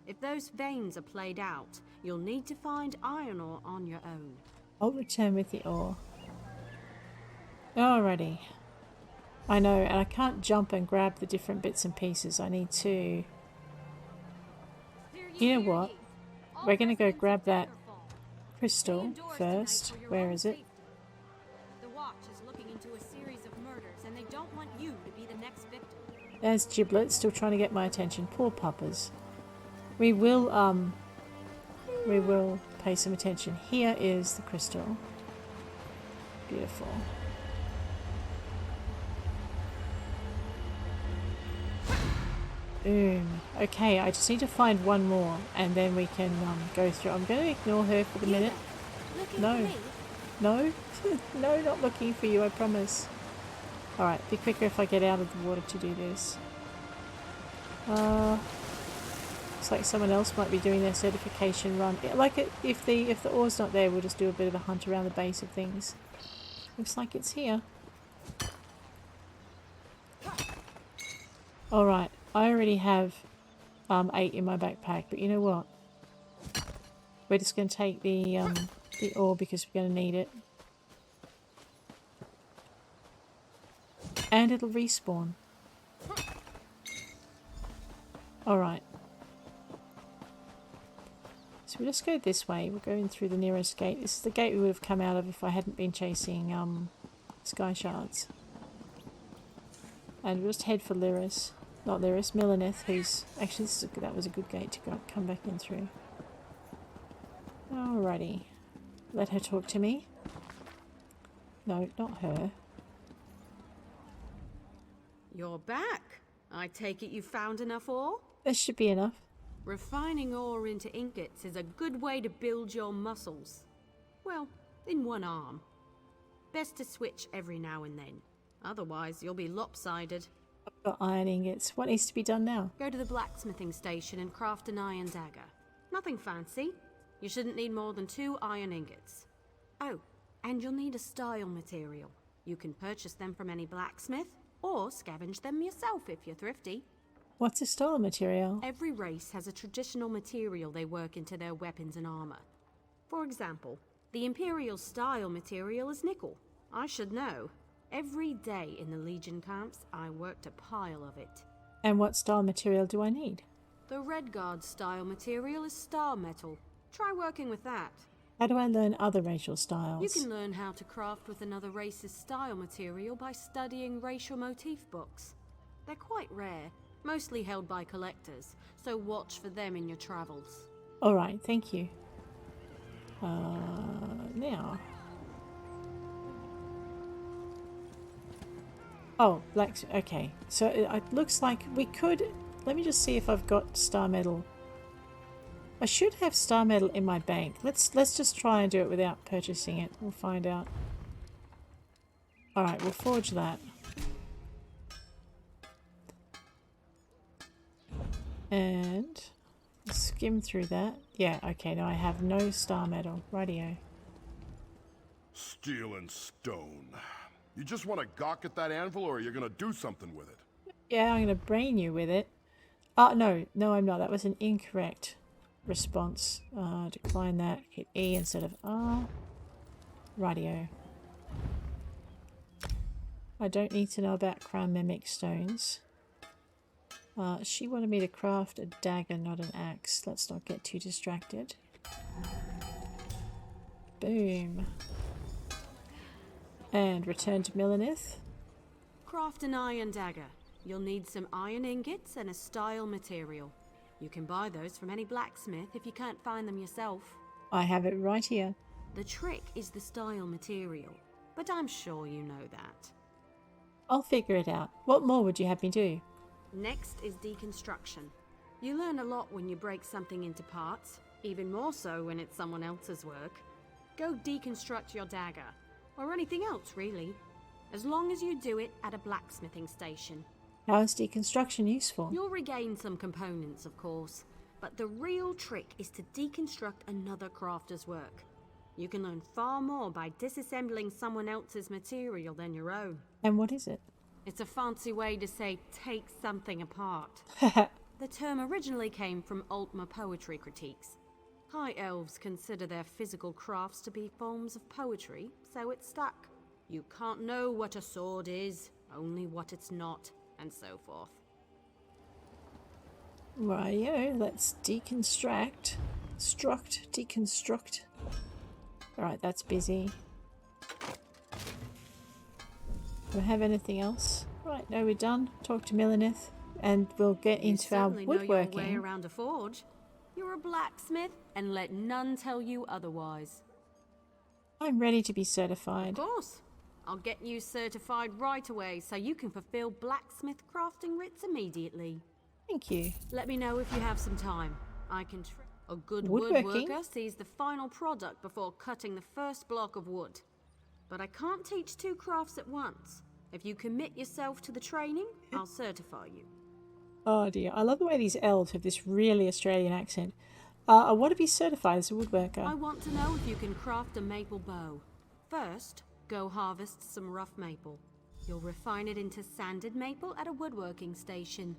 If those veins are played out, you'll need to find iron ore on your own. I'll return with the ore. Alrighty. I know, and I can't jump and grab the different bits and pieces. I need to... You know what? We're going to go grab that crystal first. Where is it? The Watch is looking into a series of murders, and they don't want you to be the next victim. There's Giblet, still trying to get my attention. Poor puppers. We will, we will pay some attention. Here is the crystal. Beautiful. Boom. Okay, I just need to find one more and then we can go through. I'm going to ignore her for the minute. No. No? No, not looking for you, I promise. Alright, be quicker if I get out of the water to do this. Looks like someone else might be doing their certification run. If the ore's not there, we'll just do a bit of a hunt around the base of things. Looks like it's here. Alright, I already have 8 in my backpack, but you know what? We're just going to take the ore because we're going to need it. And it'll respawn. Alright. So we'll just go this way. We're going through the nearest gate. This is the gate we would have come out of if I hadn't been chasing sky shards. And we'll just head for Lyris. Not Lyris, Milaneth, who's... Actually, that was a good gate to come back in through. Alrighty. Let her talk to me. No, not her. You're back. I take it you found enough ore? There should be enough. Refining ore into ingots is a good way to build your muscles. Well, in one arm. Best to switch every now and then. Otherwise, you'll be lopsided. I've got iron ingots. What needs to be done now? Go to the blacksmithing station and craft an iron dagger. Nothing fancy. You shouldn't need more than 2 iron ingots. Oh, and you'll need a style material. You can purchase them from any blacksmith, or scavenge them yourself if you're thrifty. What's a style material? Every race has a traditional material they work into their weapons and armor. For example, the Imperial style material is nickel. I should know. Every day in the Legion camps, I worked a pile of it. And what style material do I need? The Red Guard style material is star metal. Try working with that. How do I learn other racial styles? You can learn how to craft with another race's style material by studying racial motif books. They're quite rare, mostly held by collectors, so watch for them in your travels. Alright, thank you. Now... Oh, okay. So it looks like we could... Let me just see if I've got star metal. I should have star metal in my bank. Let's just try and do it without purchasing it. We'll find out. Alright, we'll forge that. And skim through that. Yeah, okay, now I have no star metal. Rightio. Steel and stone. You just want to gawk at that anvil, or you're going to do something with it? Yeah, I'm going to brain you with it. Oh, no, I'm not. That was an incorrect response. Decline that. Hit E instead of R. Rightio. I don't need to know about crown mimic stones. She wanted me to craft a dagger, not an axe. Let's not get too distracted. Boom. And return to Milaneth. Craft an iron dagger. You'll need some iron ingots and a style material. You can buy those from any blacksmith if you can't find them yourself. I have it right here. The trick is the style material, but I'm sure you know that. I'll figure it out. What more would you have me do? Next is deconstruction. You learn a lot when you break something into parts, even more so when it's someone else's work. Go deconstruct your dagger, or anything else really, as long as you do it at a blacksmithing station. How is deconstruction useful? You'll regain some components, of course, but the real trick is to deconstruct another crafter's work. You can learn far more by disassembling someone else's material than your own. And what is it? It's a fancy way to say take something apart. The term originally came from Altmer poetry critiques. High elves consider their physical crafts to be forms of poetry, so it stuck. You can't know what a sword is, only what it's not, and so forth. Rightio, let's deconstruct. Deconstruct. Alright, that's busy. Do I have anything else? Right, no, we're done. Talk to Milaneth, and we'll get into our woodworking. Know your way around a forge. You're a blacksmith, and let none tell you otherwise. I'm ready to be certified. Of course. I'll get you certified right away so you can fulfill blacksmith crafting writs immediately. Thank you. Let me know if you have some time. I can a good Woodworking? woodworker sees the final product before cutting the first block of wood. But I can't teach two crafts at once. If you commit yourself to the training, I'll certify you. Oh dear, I love the way these elves have this really Australian accent. I want to be certified as a woodworker. I want to know if you can craft a maple bow. First, go harvest some rough maple. You'll refine it into sanded maple at a woodworking station.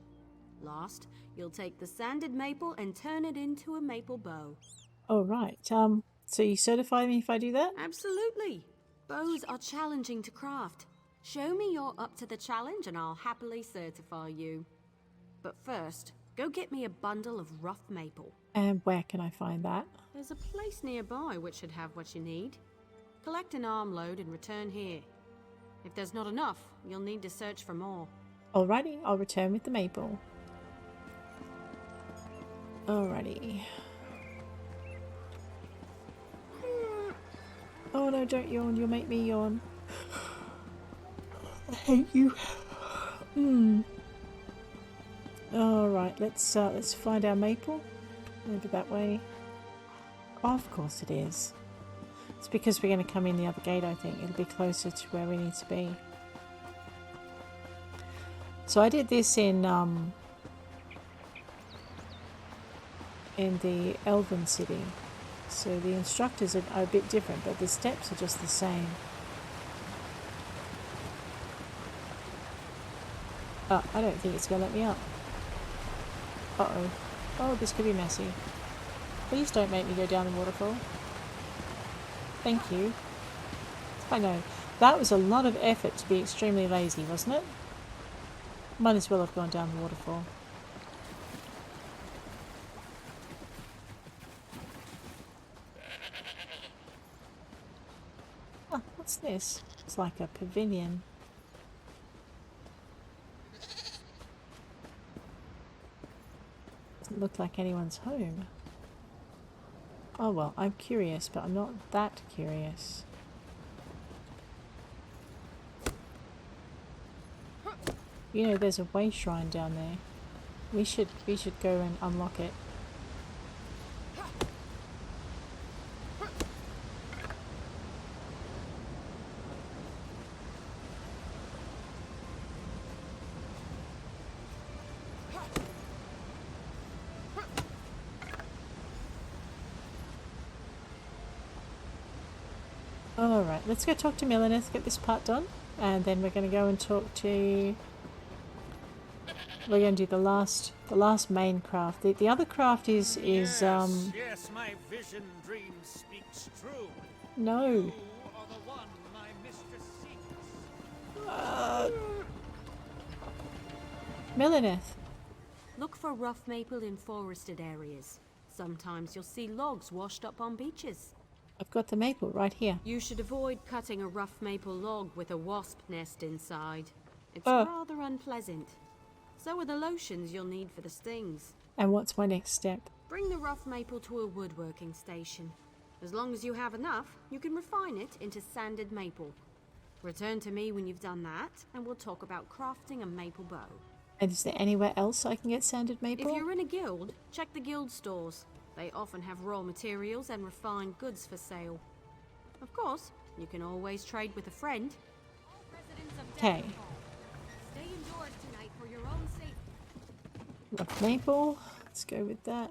Last, you'll take the sanded maple and turn it into a maple bow. Oh, right. So you certify me if I do that? Absolutely. Bows are challenging to craft. Show me you're up to the challenge and I'll happily certify you. But first, go get me a bundle of rough maple. And where can I find that? There's a place nearby which should have what you need. Collect an armload and return here. If there's not enough, you'll need to search for more. Alrighty, I'll return with the maple. Alrighty. Oh no, don't yawn, you'll make me yawn. I hate you. Alright, let's find our maple. Over that way. Oh, of course it is. It's because we're going to come in the other gate, I think. It'll be closer to where we need to be. So I did this in the Elven City. So the instructors are a bit different, but the steps are just the same. Oh, I don't think it's going to let me up. Uh-oh. Oh, this could be messy. Please don't make me go down the waterfall. Thank you. I know. That was a lot of effort to be extremely lazy, wasn't it? Might as well have gone down the waterfall. Oh, what's this? It's like a pavilion. Doesn't look like anyone's home. Oh well, I'm curious, but I'm not that curious. You know, there's a way shrine down there. We should go and unlock it. Alright, let's go talk to Milaneth, get this part done, and then we're going to go and talk to... We're going to do the last main craft. The other craft is Yes, my vision dream speaks true. No. You are the one my mistress seeks. Milaneth. Look for rough maple in forested areas. Sometimes you'll see logs washed up on beaches. I've got the maple right here. You should avoid cutting a rough maple log with a wasp nest inside. It's rather unpleasant. So are the lotions you'll need for the stings. And what's my next step? Bring the rough maple to a woodworking station. As long as you have enough, you can refine it into sanded maple. Return to me when you've done that, and we'll talk about crafting a maple bow. And is there anywhere else I can get sanded maple? If you're in a guild, check the guild stores. They often have raw materials and refined goods for sale. Of course, you can always trade with a friend. Okay. Stay indoors tonight for your own safety. Rough maple. Let's go with that.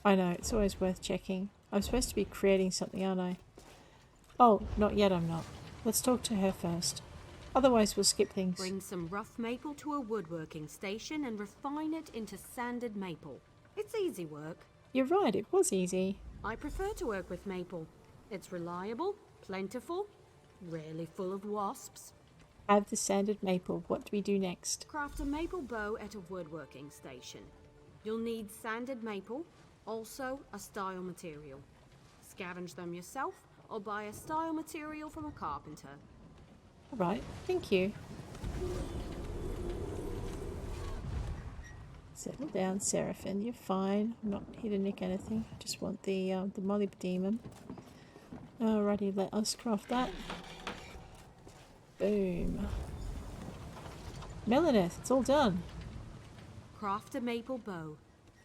I know, it's always worth checking. I'm supposed to be creating something, aren't I? Oh, not yet I'm not. Let's talk to her first. Otherwise we'll skip things. Bring some rough maple to a woodworking station and refine it into sanded maple. It's easy work. You're right, it was easy. I prefer to work with maple. It's reliable, plentiful, rarely full of wasps. Have the sanded maple. What do we do next? Craft a maple bow at a woodworking station. You'll need sanded maple, also a style material. Scavenge them yourself or buy a style material from a carpenter. Alright, thank you. Settle down, Seraphim. You're fine. I'm not here to nick anything. I just want the molybdenum. Alrighty, let us craft that. Boom. Melaneth, it's all done. Craft a maple bow.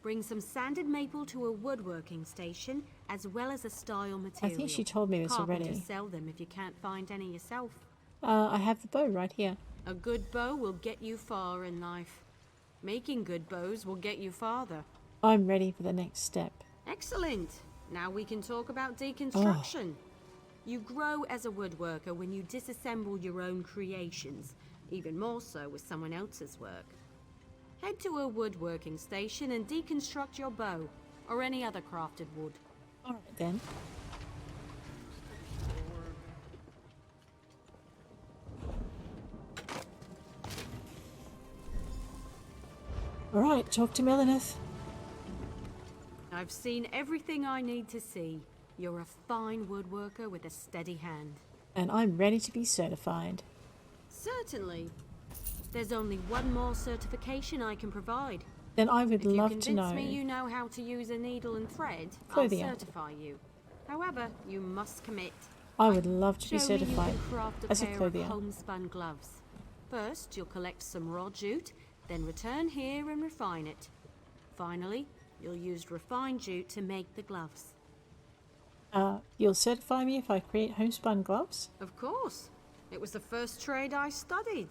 Bring some sanded maple to a woodworking station, as well as a style material. I think she told me this already. Carpenters sell them if you can't find any yourself. I have the bow right here. A good bow will get you far in life. Making good bows will get you farther. I'm ready for the next step. Excellent. Now we can talk about deconstruction. You grow as a woodworker when you disassemble your own creations, even more so with someone else's work. Head to a woodworking station and deconstruct your bow, or any other crafted wood. Alright then. Alright, talk to Melaneth. I've seen everything I need to see. You're a fine woodworker with a steady hand. And I'm ready to be certified. Certainly. There's only one more certification I can provide. Then I would love to know. If you convince me you know how to use a needle and thread, Clothier. I'll certify you. However, you must commit. I would love to be Show me certified you can craft a as a pair clothier. of homespun gloves. First, you'll collect some raw jute, then return here and refine it. Finally, you'll use refined jute to make the gloves. You'll certify me if I create homespun gloves? Of course. It was the first trade I studied.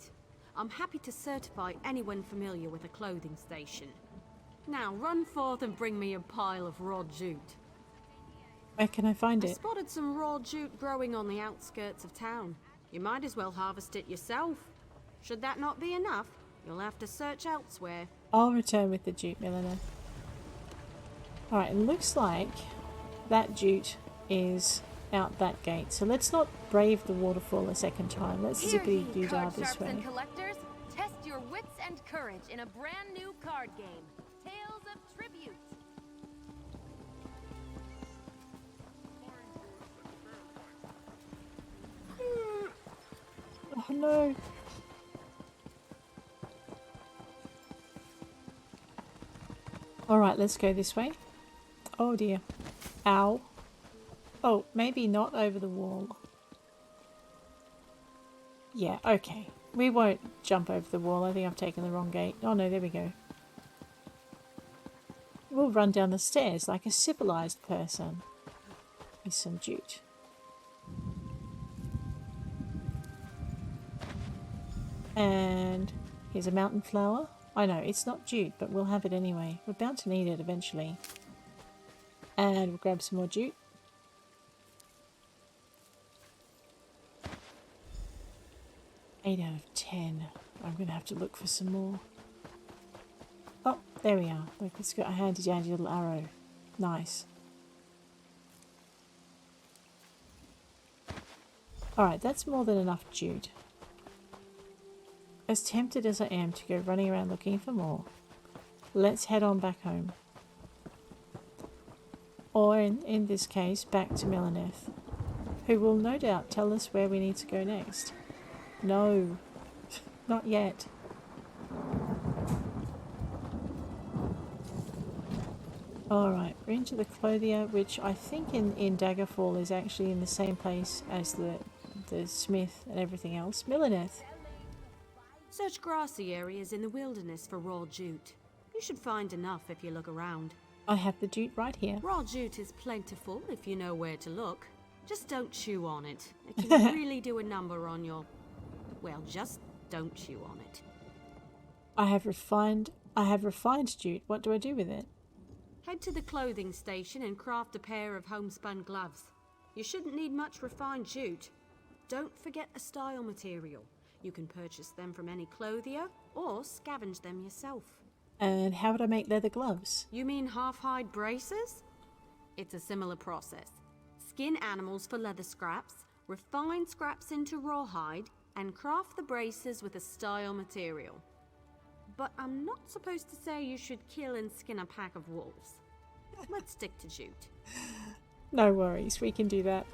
I'm happy to certify anyone familiar with a clothing station. Now run forth and bring me a pile of raw jute. Where can I find I it? spotted some raw jute growing on the outskirts of town. You might as well harvest it yourself. Should that not be enough, you'll have to search elsewhere. I'll return with the jute, Melaneth. Alright, it looks like that jute is out that gate. So let's not brave the waterfall a second time. Let's zippity-doo-dah this way. And collectors, test your wits and courage in a brand new card game, Tales of Tribute. Oh no. Alright, let's go this way. Oh dear. Ow. Oh, maybe not over the wall. Yeah, okay. We won't jump over the wall. I think I've taken the wrong gate. Oh no, there we go. We'll run down the stairs like a civilized person. With some jute. And here's a mountain flower. I know, it's not jute, but we'll have it anyway. We're bound to need it eventually. And we'll grab some more jute. Eight out of 10. I'm going to have to look for some more. Oh, there we are. Look, it's got a handy dandy little arrow. Nice. Alright, that's more than enough jute. As tempted as I am to go running around looking for more, let's head on back home. Or in this case, back to Melaneth, who will no doubt tell us where we need to go next. No, not yet. Alright, we're into the clothier, which I think in Daggerfall is actually in the same place as the smith and everything else. Melaneth. Search grassy areas in the wilderness for raw jute. You should find enough if you look around. I have the jute right here. Raw jute is plentiful if you know where to look. Just don't chew on it. It can really do a number on your... Well, just don't chew on it. I have refined jute. What do I do with it? Head to the clothing station and craft a pair of homespun gloves. You shouldn't need much refined jute. Don't forget a style material. You can purchase them from any clothier or scavenge them yourself. And how would I make leather gloves? You mean half-hide braces? It's a similar process. Skin animals for leather scraps, refine scraps into rawhide, and craft the braces with a style material. But I'm not supposed to say you should kill and skin a pack of wolves. Let's stick to jute. No worries, we can do that.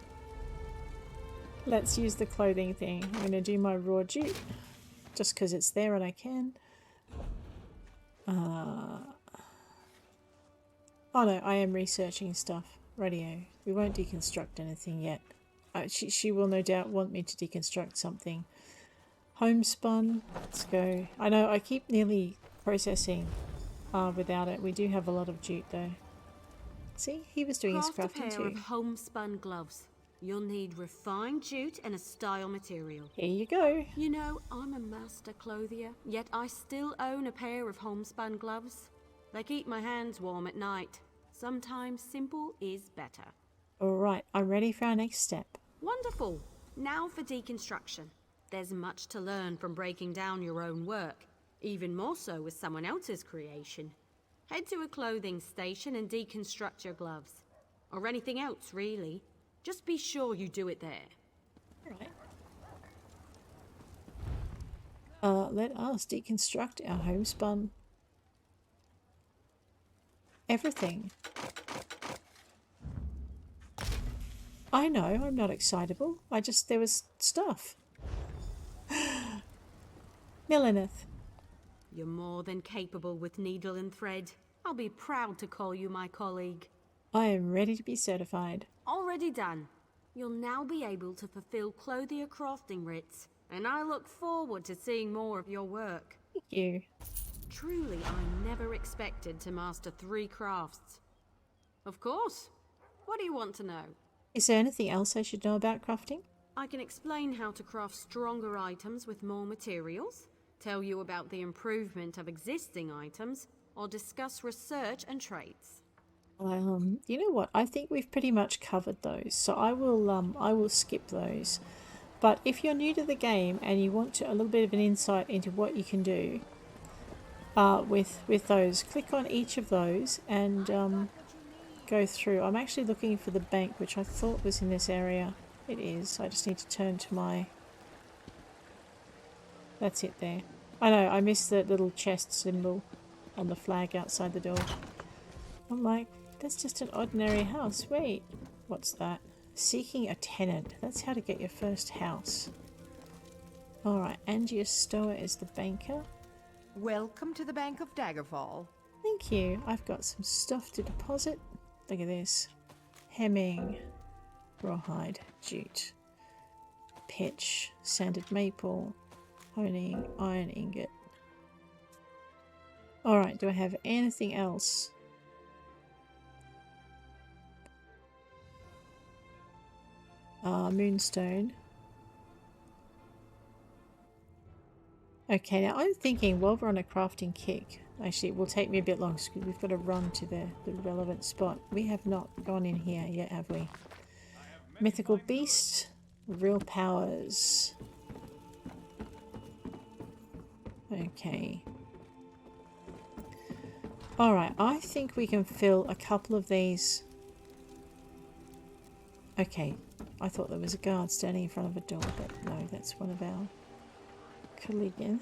Let's use the clothing thing. I'm going to do my raw jute, just because it's there and I can. Oh no, I am researching stuff. Radio. We won't deconstruct anything yet. She will no doubt want me to deconstruct something. Homespun. Let's go. I know I keep nearly processing without it. We do have a lot of jute though. See, he was doing his Craft a crafting pair too. of homespun gloves. You'll need refined jute and a style material. Here you go. You know, I'm a master clothier, yet I still own a pair of homespun gloves. They keep my hands warm at night. Sometimes simple is better. Alright, I'm ready for our next step. Wonderful. Now for deconstruction. There's much to learn from breaking down your own work, even more so with someone else's creation. Head to a clothing station and deconstruct your gloves. Or anything else, really. Just be sure you do it there. Alright. Let us deconstruct our homespun. Everything. I know, I'm not excitable. There was stuff. Millineth. You're more than capable with needle and thread. I'll be proud to call you my colleague. I am ready to be certified. Already done. You'll now be able to fulfill clothier crafting writs, and I look forward to seeing more of your work. Thank you. Truly, I never expected to master 3 crafts. Of course. What do you want to know? Is there anything else I should know about crafting? I can explain how to craft stronger items with more materials, tell you about the improvement of existing items, or discuss research and traits. You know what? I think we've pretty much covered those, so I will skip those. But if you're new to the game and you want a little bit of an insight into what you can do with those, click on each of those and go through. I'm actually looking for the bank, which I thought was in this area. It is. I just need to turn to my... That's it there. I know, I missed the little chest symbol on the flag outside the door. I'm like, that's just an ordinary house. Wait, what's that? Seeking a tenant. That's how to get your first house. Alright, Angia Stower is the banker. Welcome to the Bank of Daggerfall. Thank you. I've got some stuff to deposit. Look at this. Hemming, rawhide, jute, pitch, sanded maple, honing, iron ingot. Alright, do I have anything else? Moonstone. Okay, now I'm thinking while we're on a crafting kick, actually it will take me a bit long because we've got to run to the relevant spot. We have not gone in here yet, have we? Mythical beast, real powers. Okay. Alright, I think we can fill a couple of these. Okay, I thought there was a guard standing in front of a door, but no, that's one of our colleagues.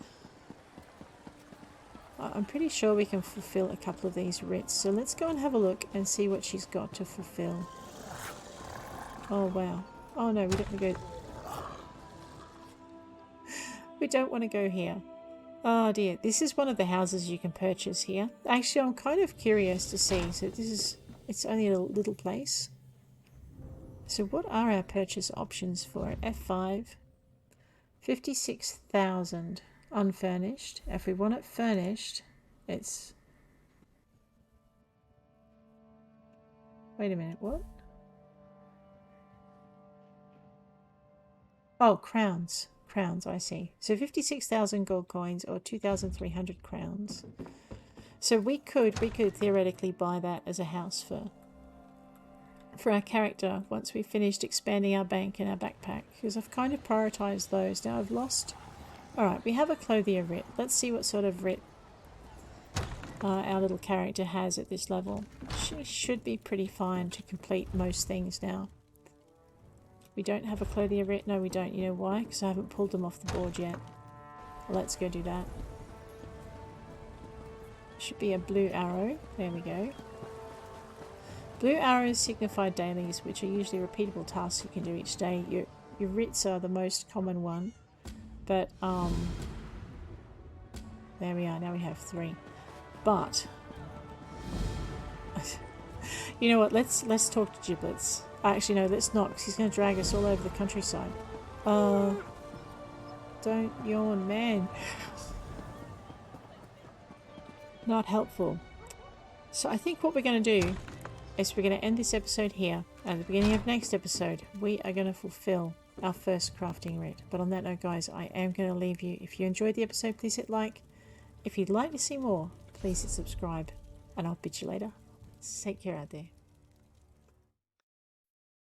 I'm pretty sure we can fulfill a couple of these writs, so let's go and have a look and see what she's got to fulfill. Oh wow. Oh no, we don't want to go... We don't want to go here. Oh dear, this is one of the houses you can purchase here. Actually, I'm kind of curious to see. So this is... It's only a little place. So what are our purchase options for it? F5. 56,000 unfurnished. If we want it furnished, it's... Wait a minute, what? Oh, crowns. Crowns, I see. So 56,000 gold coins or 2,300 crowns. So we could theoretically buy that as a house for our character once we've finished expanding our bank and our backpack, because I've kind of prioritized those. Now I've lost... Alright, we have a clothier writ. Let's see what sort of writ our little character has at this level. She should be pretty fine to complete most things now. We don't have a clothier writ. No, we don't. You know why? Because I haven't pulled them off the board yet. Let's go do that. Should be a blue arrow. There we go. Blue arrows signify dailies, which are usually repeatable tasks you can do each day. Your writs are the most common one. But, there we are. Now we have 3. But, You know what? Let's talk to Giblets. Actually, no, let's not, because he's going to drag us all over the countryside. Don't yawn, man. Not helpful. So I think what we're going to do is we're going to end this episode here. At the beginning of next episode, we are going to fulfill our first crafting writ. But on that note, guys, I am going to leave you. If you enjoyed the episode, please hit like. If you'd like to see more, please hit subscribe. And I'll bitch you later. Take care out there.